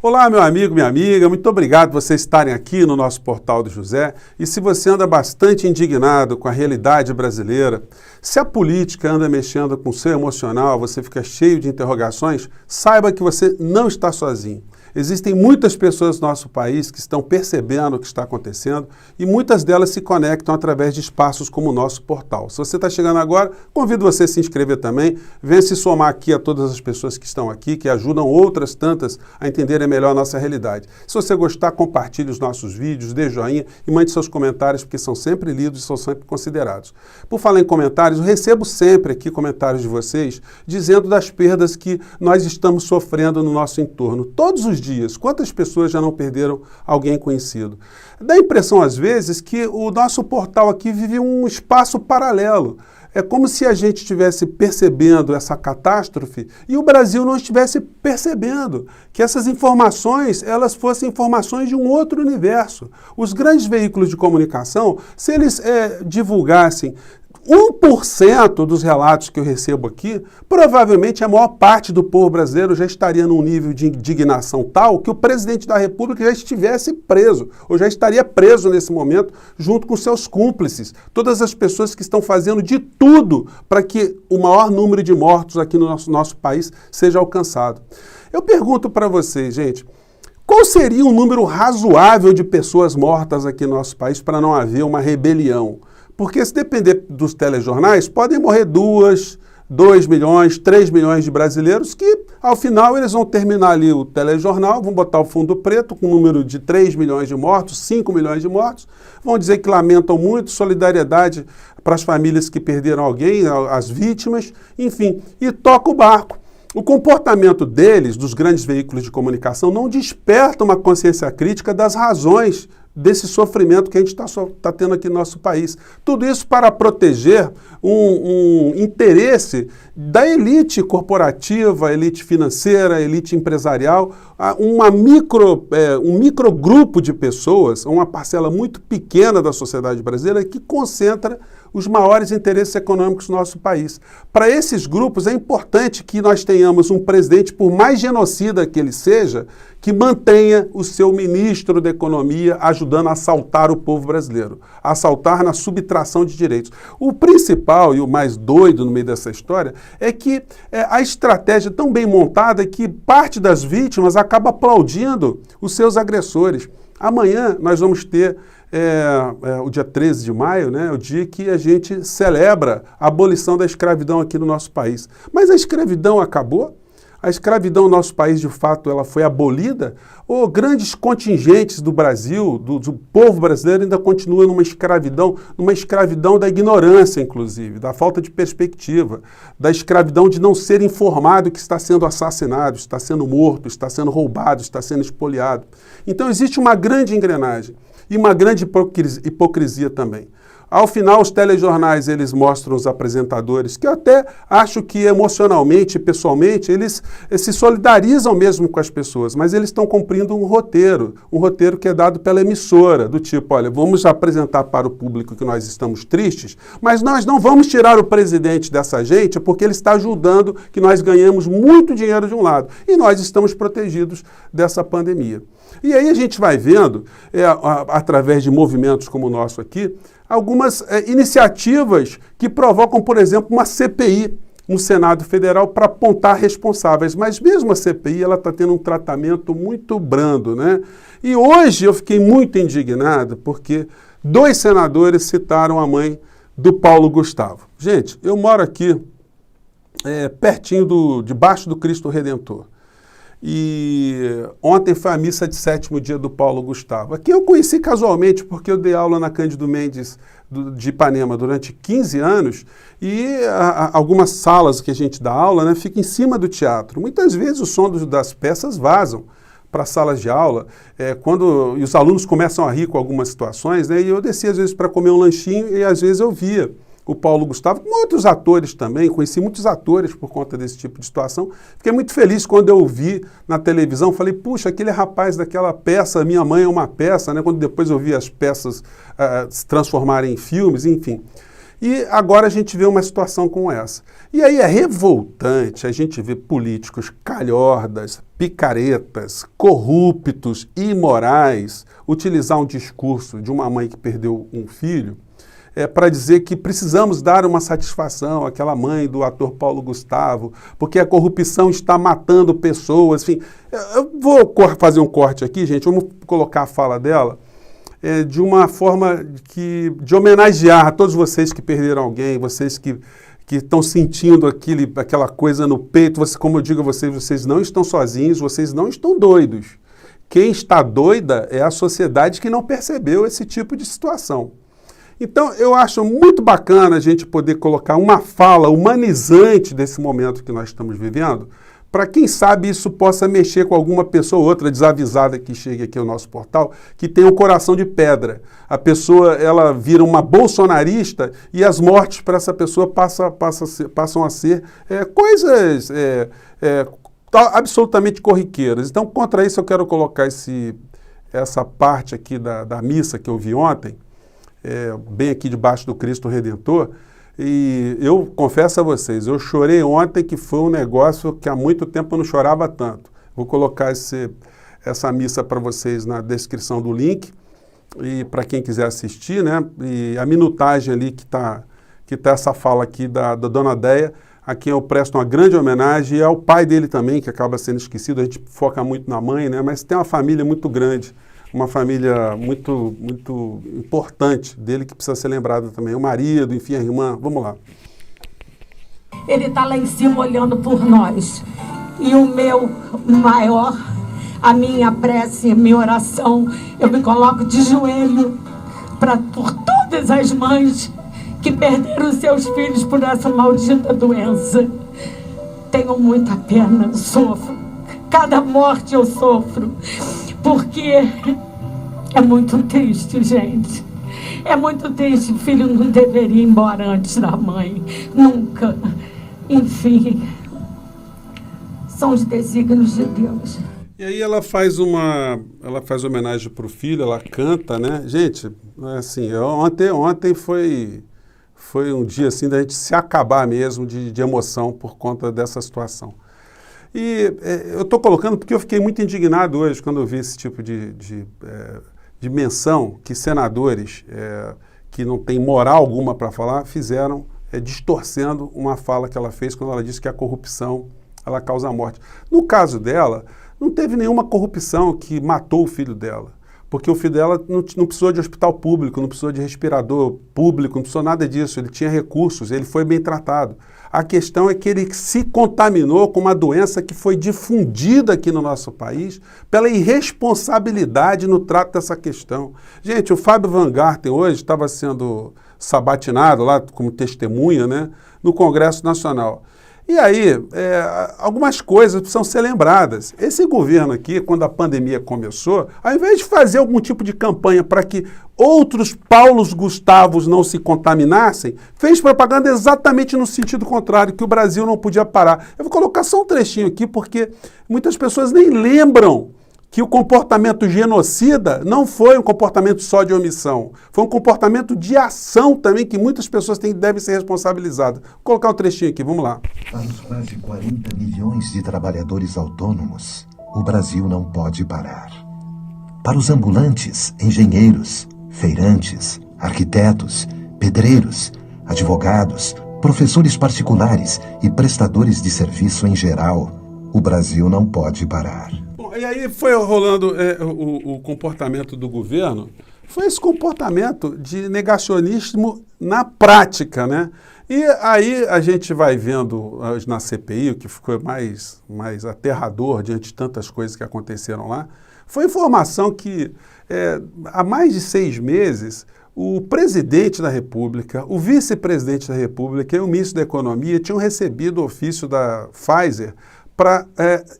Olá, meu amigo, minha amiga, muito obrigado por vocês estarem aqui no nosso Portal do José. E se você anda bastante indignado com a realidade brasileira, se a política anda mexendo com o seu emocional, você fica cheio de interrogações, saiba que você não está sozinho. Existem muitas pessoas no nosso país que estão percebendo o que está acontecendo e muitas delas se conectam através de espaços como o nosso portal. Se você está chegando agora, convido você a se inscrever também, venha se somar aqui a todas as pessoas que estão aqui, que ajudam outras tantas a entenderem melhor a nossa realidade. Se você gostar, compartilhe os nossos vídeos, dê joinha e mande seus comentários, porque são sempre lidos e são sempre considerados. Por falar em comentários, eu recebo sempre aqui comentários de vocês dizendo das perdas que nós estamos sofrendo no nosso entorno. Todos os dias, quantas pessoas já não perderam alguém conhecido? Dá a impressão, às vezes, que o nosso portal aqui vive um espaço paralelo. É como se a gente estivesse percebendo essa catástrofe e o Brasil não estivesse percebendo que essas informações, elas fossem informações de um outro universo. Os grandes veículos de comunicação, se eles divulgassem 1% dos relatos que eu recebo aqui, provavelmente a maior parte do povo brasileiro já estaria num nível de indignação tal que o presidente da República já estivesse preso, ou já estaria preso nesse momento, junto com seus cúmplices. Todas as pessoas que estão fazendo de tudo para que o maior número de mortos aqui no nosso país seja alcançado. Eu pergunto para vocês, gente, qual seria um número razoável de pessoas mortas aqui no nosso país para não haver uma rebelião? Porque se depender dos telejornais, podem morrer 2 milhões, 3 milhões de brasileiros que, ao final, eles vão terminar ali o telejornal, vão botar o fundo preto com o número de 3 milhões de mortos, 5 milhões de mortos, vão dizer que lamentam muito, solidariedade para as famílias que perderam alguém, as vítimas, enfim, e toca o barco. O comportamento deles, dos grandes veículos de comunicação, não desperta uma consciência crítica das razões desse sofrimento que a gente está tendo aqui no nosso país. Tudo isso para proteger um interesse da elite corporativa, elite financeira, elite empresarial, um microgrupo de pessoas, uma parcela muito pequena da sociedade brasileira que concentra os maiores interesses econômicos do nosso país. Para esses grupos é importante que nós tenhamos um presidente, por mais genocida que ele seja, que mantenha o seu ministro da Economia ajudando a assaltar o povo brasileiro, a assaltar na subtração de direitos. O principal e o mais doido no meio dessa história é que a estratégia é tão bem montada que parte das vítimas acaba aplaudindo os seus agressores. Amanhã nós vamos ter o dia 13 de maio, né, o dia que a gente celebra a abolição da escravidão aqui no nosso país. Mas a escravidão acabou? A escravidão no nosso país, de fato, ela foi abolida? Ou grandes contingentes do Brasil, do povo brasileiro, ainda continuam numa escravidão da ignorância, inclusive, da falta de perspectiva, da escravidão de não ser informado que está sendo assassinado, está sendo morto, está sendo roubado, está sendo espoliado. Então existe uma grande engrenagem e uma grande hipocrisia também. Ao final, os telejornais, eles mostram os apresentadores, que eu até acho que emocionalmente, pessoalmente, eles se solidarizam mesmo com as pessoas, mas eles estão cumprindo um roteiro que é dado pela emissora, do tipo, olha, vamos apresentar para o público que nós estamos tristes, mas nós não vamos tirar o presidente dessa gente porque ele está ajudando que nós ganhemos muito dinheiro de um lado e nós estamos protegidos dessa pandemia. E aí a gente vai vendo, através de movimentos como o nosso aqui, algumas iniciativas que provocam, por exemplo, uma CPI no Senado Federal para apontar responsáveis. Mas mesmo a CPI, ela está tendo um tratamento muito brando, né? E hoje eu fiquei muito indignado porque 2 senadores citaram a mãe do Paulo Gustavo. Gente, eu moro aqui pertinho debaixo do Cristo Redentor. E ontem foi a missa de 7º dia do Paulo Gustavo. Aqui eu conheci casualmente porque eu dei aula na Cândido Mendes de Ipanema durante 15 anos e algumas salas que a gente dá aula, né, ficam em cima do teatro. Muitas vezes o som das peças vazam para salas de aula, e os alunos começam a rir com algumas situações, né, e eu descia às vezes para comer um lanchinho e às vezes eu via o Paulo Gustavo, com outros atores também, conheci muitos atores por conta desse tipo de situação. Fiquei muito feliz quando eu vi na televisão, falei, puxa, aquele rapaz daquela peça, Minha Mãe é uma Peça, né? Quando depois eu vi as peças se transformarem em filmes, enfim. E agora a gente vê uma situação como essa. E aí é revoltante a gente ver políticos calhordas, picaretas, corruptos, imorais, utilizar um discurso de uma mãe que perdeu um filho para dizer que precisamos dar uma satisfação àquela mãe do ator Paulo Gustavo, porque a corrupção está matando pessoas. Enfim, eu vou fazer um corte aqui, gente, vamos colocar a fala dela de uma forma de homenagear a todos vocês que perderam alguém, vocês que estão sentindo aquela coisa no peito. Como eu digo a vocês, vocês não estão sozinhos, vocês não estão doidos. Quem está doida é a sociedade que não percebeu esse tipo de situação. Então, eu acho muito bacana a gente poder colocar uma fala humanizante desse momento que nós estamos vivendo, para quem sabe isso possa mexer com alguma pessoa ou outra desavisada que chegue aqui ao nosso portal, que tem um coração de pedra. A pessoa, ela vira uma bolsonarista e as mortes para essa pessoa passam a ser coisas absolutamente corriqueiras. Então, contra isso, eu quero colocar essa parte aqui da missa que eu vi ontem, bem aqui debaixo do Cristo Redentor, e eu confesso a vocês, eu chorei ontem, que foi um negócio que há muito tempo eu não chorava tanto. Vou colocar essa missa para vocês na descrição do link, e para quem quiser assistir, né? E a minutagem ali que tá essa fala aqui da Dona Déia, a quem eu presto uma grande homenagem, e ao pai dele também, que acaba sendo esquecido. A gente foca muito na mãe, né? Mas tem uma família muito grande, uma família muito, muito importante dele que precisa ser lembrada também. O marido, enfim, a irmã. Vamos lá. Ele está lá em cima olhando por nós. E o meu maior, a minha prece, a minha oração, eu me coloco de joelho por todas as mães que perderam seus filhos por essa maldita doença. Tenho muita pena, sofro. Cada morte eu sofro. Porque é muito triste, gente. É muito triste. O filho não deveria ir embora antes da mãe. Nunca. Enfim, são os desígnios de Deus. E aí ela faz homenagem para o filho, ela canta, né? Gente, assim, ontem foi um dia assim da gente se acabar mesmo de emoção por conta dessa situação. E eu estou colocando porque eu fiquei muito indignado hoje quando eu vi esse tipo de menção que senadores que não têm moral alguma para falar fizeram, distorcendo uma fala que ela fez quando ela disse que a corrupção ela causa a morte. No caso dela, não teve nenhuma corrupção que matou o filho dela, porque o filho dela não precisou de hospital público, não precisou de respirador público, não precisou nada disso, ele tinha recursos, ele foi bem tratado. A questão é que ele se contaminou com uma doença que foi difundida aqui no nosso país pela irresponsabilidade no trato dessa questão. Gente, o Fábio Van Garten hoje estava sendo sabatinado lá como testemunha, né, no Congresso Nacional. E aí, algumas coisas precisam ser lembradas. Esse governo aqui, quando a pandemia começou, ao invés de fazer algum tipo de campanha para que outros Paulos Gustavos não se contaminassem, fez propaganda exatamente no sentido contrário, que o Brasil não podia parar. Eu vou colocar só um trechinho aqui, porque muitas pessoas nem lembram que o comportamento genocida não foi um comportamento só de omissão, foi um comportamento de ação também, que muitas pessoas devem ser responsabilizadas. Vou colocar um trechinho aqui, vamos lá. Para os quase 40 milhões de trabalhadores autônomos, o Brasil não pode parar. Para os ambulantes, engenheiros, feirantes, arquitetos, pedreiros, advogados, professores particulares e prestadores de serviço em geral, o Brasil não pode parar. E aí foi rolando o comportamento do governo, foi esse comportamento de negacionismo na prática, né? E aí a gente vai vendo na CPI, o que ficou mais aterrador diante de tantas coisas que aconteceram lá, foi informação que há mais de 6 meses o presidente da República, o vice-presidente da República e o ministro da Economia tinham recebido o ofício da Pfizer para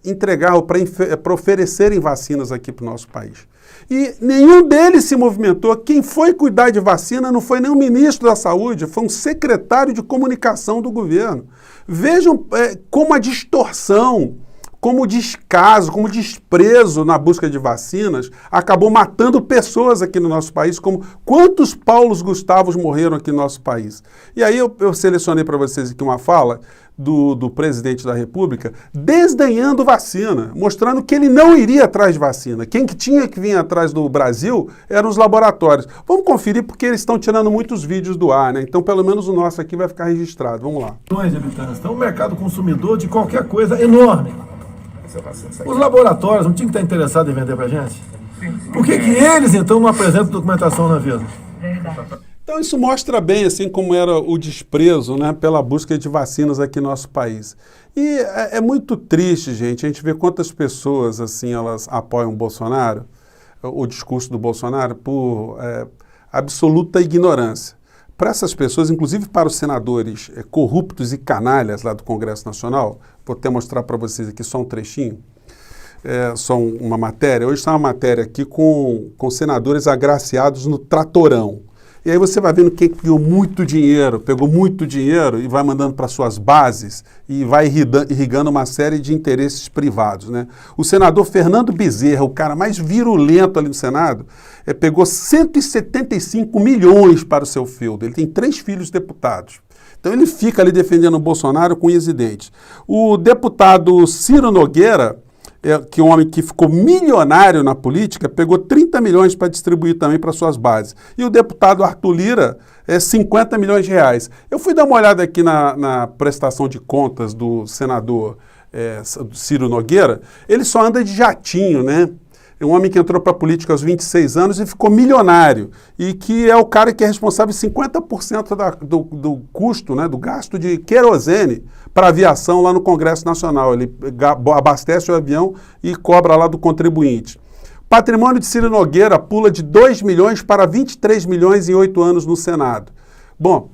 entregar ou para oferecerem vacinas aqui para o nosso país. E nenhum deles se movimentou. Quem foi cuidar de vacina não foi nem o ministro da Saúde, foi um secretário de comunicação do governo. Vejam como a distorção, como o descaso, como o desprezo na busca de vacinas acabou matando pessoas aqui no nosso país, como quantos Paulos Gustavos morreram aqui no nosso país. E aí eu selecionei para vocês aqui uma fala do presidente da República desdenhando vacina, mostrando que ele não iria atrás de vacina. Quem que tinha que vir atrás do Brasil eram os laboratórios. Vamos conferir porque eles estão tirando muitos vídeos do ar, né? Então pelo menos o nosso aqui vai ficar registrado. Vamos lá. Então o mercado consumidor de qualquer coisa enorme. Os laboratórios não tinham que estar interessados em vender pra gente? Por que eles então não apresentam documentação na Anvisa? Então isso mostra bem assim como era o desprezo, né, pela busca de vacinas aqui no nosso país. E é muito triste, gente, a gente vê quantas pessoas assim elas apoiam o Bolsonaro, o discurso do Bolsonaro, por absoluta ignorância. Para essas pessoas, inclusive para os senadores corruptos e canalhas lá do Congresso Nacional, vou até mostrar para vocês aqui só um trechinho, só uma matéria. Hoje está uma matéria aqui com senadores agraciados no Tratorão. E aí você vai vendo quem pegou muito dinheiro e vai mandando para suas bases e vai irrigando uma série de interesses privados, né? O senador Fernando Bezerra, o cara mais virulento ali no Senado, pegou 175 milhões para o seu feudo. Ele tem 3 filhos deputados. Então ele fica ali defendendo o Bolsonaro com unhas e dentes. O deputado Ciro Nogueira, que é um homem que ficou milionário na política, pegou 30 milhões para distribuir também para suas bases. E o deputado Arthur Lira, 50 milhões de reais. Eu fui dar uma olhada aqui na prestação de contas do senador Ciro Nogueira, ele só anda de jatinho, né? É um homem que entrou para a política aos 26 anos e ficou milionário. E que é o cara que é responsável por 50% do custo, né, do gasto de querosene para aviação lá no Congresso Nacional. Ele abastece o avião e cobra lá do contribuinte. Patrimônio de Ciro Nogueira pula de 2 milhões para 23 milhões em 8 anos no Senado. Bom,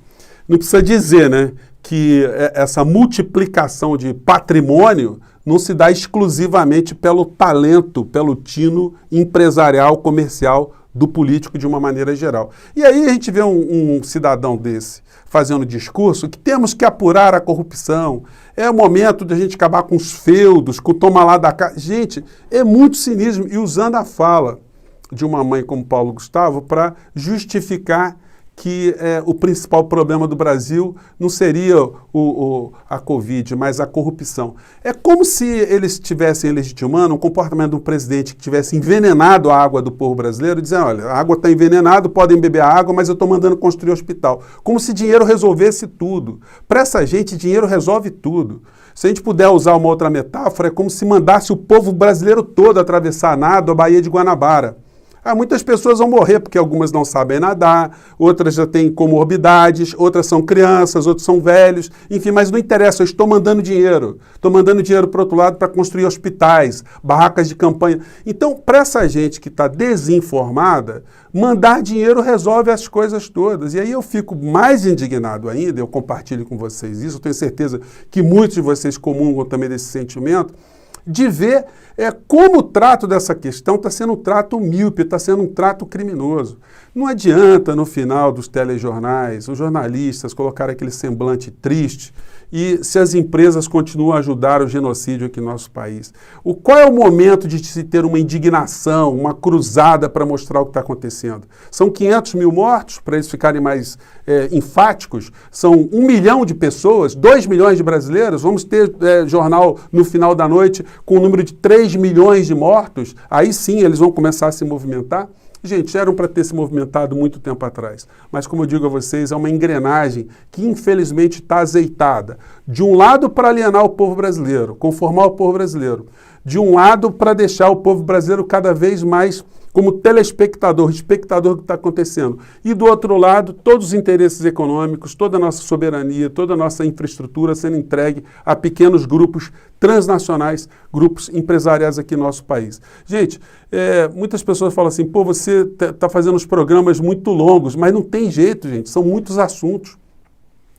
não precisa dizer, né, que essa multiplicação de patrimônio não se dá exclusivamente pelo talento, pelo tino empresarial, comercial do político de uma maneira geral. E aí a gente vê um cidadão desse fazendo discurso que temos que apurar a corrupção, é o momento de a gente acabar com os feudos, com o toma lá da casa. Gente, é muito cinismo e usando a fala de uma mãe como Paulo Gustavo para justificar que o principal problema do Brasil não seria a Covid, mas a corrupção. É como se eles estivessem legitimando um comportamento de um presidente que tivesse envenenado a água do povo brasileiro, dizendo, olha, a água está envenenada, podem beber a água, mas eu estou mandando construir um hospital. Como se dinheiro resolvesse tudo. Para essa gente, dinheiro resolve tudo. Se a gente puder usar uma outra metáfora, é como se mandasse o povo brasileiro todo atravessar a nado a Baía de Guanabara. Muitas pessoas vão morrer porque algumas não sabem nadar, outras já têm comorbidades, outras são crianças, outros são velhos, enfim, mas não interessa, eu estou mandando dinheiro. Estou mandando dinheiro para o outro lado para construir hospitais, barracas de campanha. Então, para essa gente que está desinformada, mandar dinheiro resolve as coisas todas. E aí eu fico mais indignado ainda, eu compartilho com vocês isso, eu tenho certeza que muitos de vocês comungam também desse sentimento, de ver como o trato dessa questão está sendo um trato míope, está sendo um trato criminoso. Não adianta, no final dos telejornais, os jornalistas colocarem aquele semblante triste e se as empresas continuam a ajudar o genocídio aqui no nosso país. Qual é o momento de se ter uma indignação, uma cruzada para mostrar o que está acontecendo? São 500 mil mortos, para eles ficarem mais enfáticos? São 1 milhão de pessoas, 2 milhões de brasileiros? Vamos ter jornal no final da noite com o número de 3 milhões de mortos? Aí sim eles vão começar a se movimentar? Gente, eram para ter se movimentado muito tempo atrás. Mas, como eu digo a vocês, é uma engrenagem que, infelizmente, está azeitada. De um lado, para alienar o povo brasileiro, conformar o povo brasileiro. De um lado, para deixar o povo brasileiro cada vez mais como telespectador, espectador do que está acontecendo. E, do outro lado, todos os interesses econômicos, toda a nossa soberania, toda a nossa infraestrutura sendo entregue a pequenos grupos transnacionais, grupos empresariais aqui no nosso país. Gente, muitas pessoas falam assim, pô, você está fazendo uns programas muito longos, mas não tem jeito, gente, são muitos assuntos.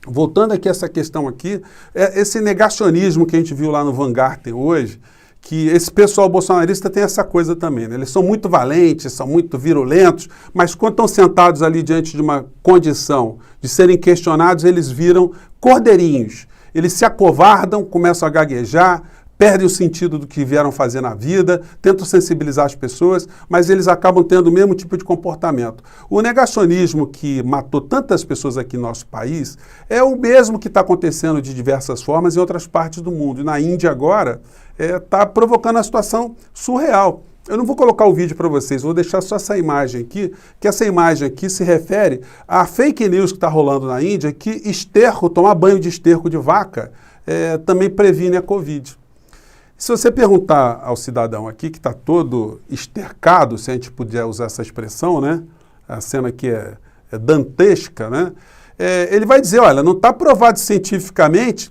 Voltando aqui a essa questão aqui, esse negacionismo que a gente viu lá no Vanguardian hoje, que esse pessoal bolsonarista tem essa coisa também, né? Eles são muito valentes, são muito virulentos, mas quando estão sentados ali diante de uma condição de serem questionados, eles viram cordeirinhos. Eles se acovardam, começam a gaguejar, perdem o sentido do que vieram fazer na vida, tentam sensibilizar as pessoas, mas eles acabam tendo o mesmo tipo de comportamento. O negacionismo que matou tantas pessoas aqui no nosso país é o mesmo que está acontecendo de diversas formas em outras partes do mundo. E na Índia agora está provocando uma situação surreal. Eu não vou colocar o vídeo para vocês, vou deixar só essa imagem aqui, que essa imagem aqui se refere à fake news que está rolando na Índia, que tomar banho de esterco de vaca também previne a Covid. Se você perguntar ao cidadão aqui, que está todo estercado, se a gente puder usar essa expressão, né? A cena aqui é dantesca, né? Ele vai dizer, olha, não está provado cientificamente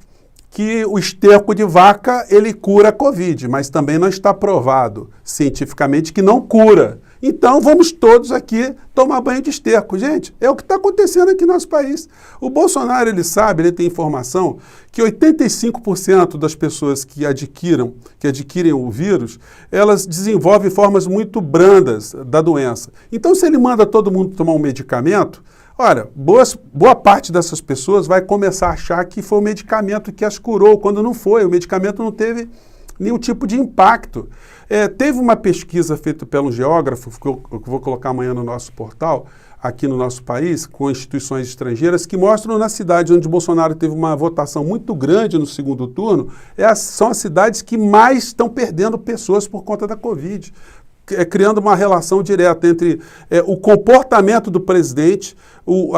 que o esterco de vaca ele cura a Covid, mas também não está provado cientificamente que não cura. Então vamos todos aqui tomar banho de esterco. Gente, é o que está acontecendo aqui no nosso país. O Bolsonaro, ele sabe, ele tem informação que 85% das pessoas que adquirem o vírus, elas desenvolvem formas muito brandas da doença. Então se ele manda todo mundo tomar um medicamento, olha, boa parte dessas pessoas vai começar a achar que foi o medicamento que as curou, quando não foi. O medicamento não teve nenhum tipo de impacto. Teve uma pesquisa feita pelo geógrafo, que eu vou colocar amanhã no nosso portal, aqui no nosso país, com instituições estrangeiras, que mostram na cidade onde Bolsonaro teve uma votação muito grande no segundo turno, são as cidades que mais estão perdendo pessoas por conta da Covid. Criando uma relação direta entre o comportamento do presidente,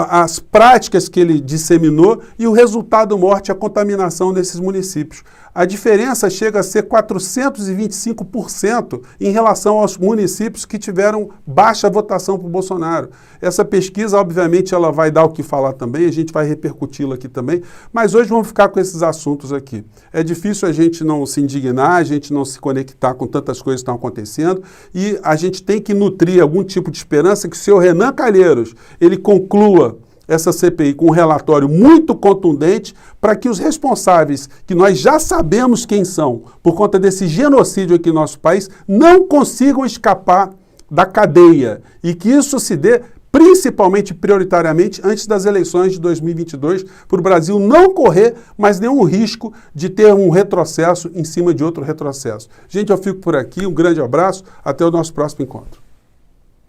as práticas que ele disseminou e o resultado morte, a contaminação nesses municípios. A diferença chega a ser 425% em relação aos municípios que tiveram baixa votação para o Bolsonaro. Essa pesquisa, obviamente, ela vai dar o que falar também, a gente vai repercuti-la aqui também, mas hoje vamos ficar com esses assuntos aqui. É difícil a gente não se indignar, a gente não se conectar com tantas coisas que estão acontecendo e a gente tem que nutrir algum tipo de esperança que o senhor Renan Calheiros, ele conclua essa CPI com um relatório muito contundente para que os responsáveis, que nós já sabemos quem são, por conta desse genocídio aqui no nosso país, não consigam escapar da cadeia e que isso se dê principalmente, prioritariamente, antes das eleições de 2022, para o Brasil não correr mais nenhum risco de ter um retrocesso em cima de outro retrocesso. Gente, eu fico por aqui, um grande abraço, até o nosso próximo encontro.